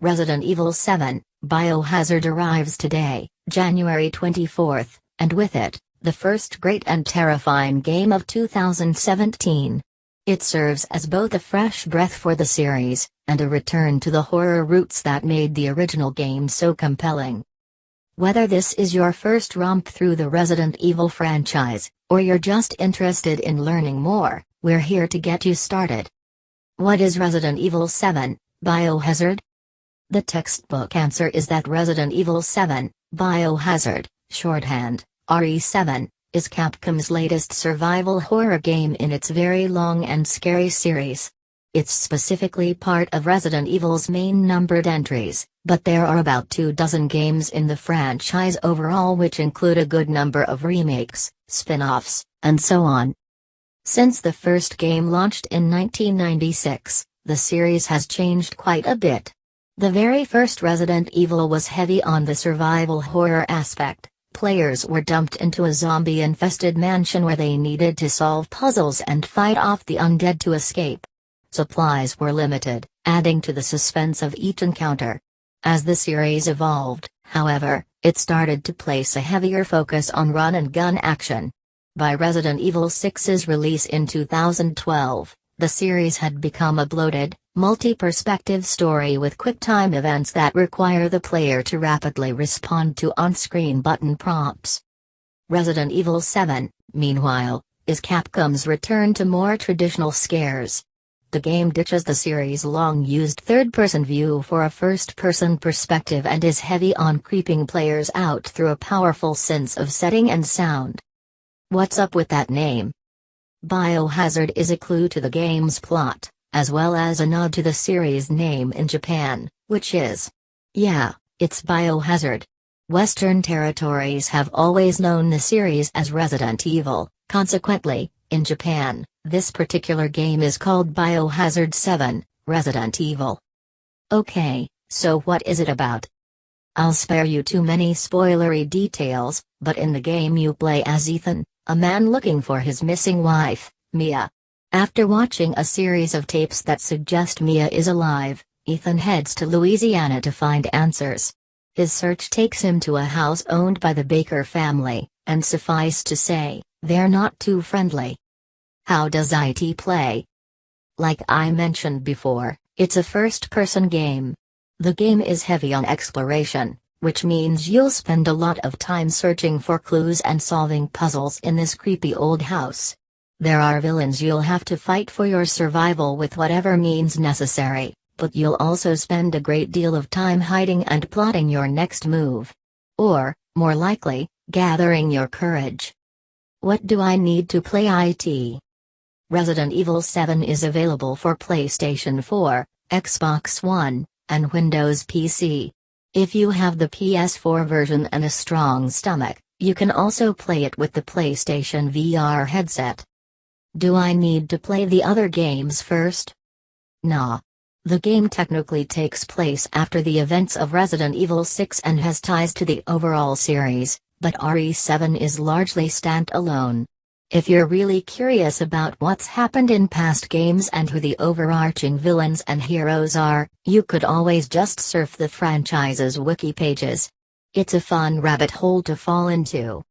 Resident Evil 7, Biohazard arrives today, January 24th, and with it, the first great and terrifying game of 2017. It serves as both a fresh breath for the series, and a return to the horror roots that made the original game so compelling. Whether this is your first romp through the Resident Evil franchise, or you're just interested in learning more, we're here to get you started. What is Resident Evil 7, Biohazard? The textbook answer is that Resident Evil 7, Biohazard, shorthand, RE7, is Capcom's latest survival horror game in its very long and scary series. It's specifically part of Resident Evil's main numbered entries, but there are about 24 games in the franchise overall, which include a good number of remakes, spin-offs, and so on. Since the first game launched in 1996, the series has changed quite a bit. The very first Resident Evil was heavy on the survival horror aspect. Players were dumped into a zombie-infested mansion where they needed to solve puzzles and fight off the undead to escape. Supplies were limited, adding to the suspense of each encounter. As the series evolved, however, it started to place a heavier focus on run-and-gun action. By Resident Evil 6's release in 2012, the series had become a bloated, multi-perspective story with quick-time events that require the player to rapidly respond to on-screen button prompts. Resident Evil 7, meanwhile, is Capcom's return to more traditional scares. The game ditches the series' long-used third-person view for a first-person perspective and is heavy on creeping players out through a powerful sense of setting and sound. What's up with that name? Biohazard is a clue to the game's plot, as well as a nod to the series' name in Japan, which is, it's Biohazard. Western territories have always known the series as Resident Evil, consequently, in Japan, this particular game is called Biohazard 7, Resident Evil. Okay, so what is it about? I'll spare you too many spoilery details, but in the game you play as Ethan, a man looking for his missing wife, Mia. After watching a series of tapes that suggest Mia is alive, Ethan heads to Louisiana to find answers. His search takes him to a house owned by the Baker family, and suffice to say, they're not too friendly. How does it play? Like I mentioned before, it's a first-person game. The game is heavy on exploration, which means you'll spend a lot of time searching for clues and solving puzzles in this creepy old house. There are villains you'll have to fight for your survival with whatever means necessary, but you'll also spend a great deal of time hiding and plotting your next move. Or, more likely, gathering your courage. What do I need to play it? Resident Evil 7 is available for PlayStation 4, Xbox One, and Windows PC. If you have the PS4 version and a strong stomach, you can also play it with the PlayStation VR headset. Do I need to play the other games first? Nah. The game technically takes place after the events of Resident Evil 6 and has ties to the overall series, but RE7 is largely standalone. If you're really curious about what's happened in past games and who the overarching villains and heroes are, you could always just surf the franchise's wiki pages. It's a fun rabbit hole to fall into.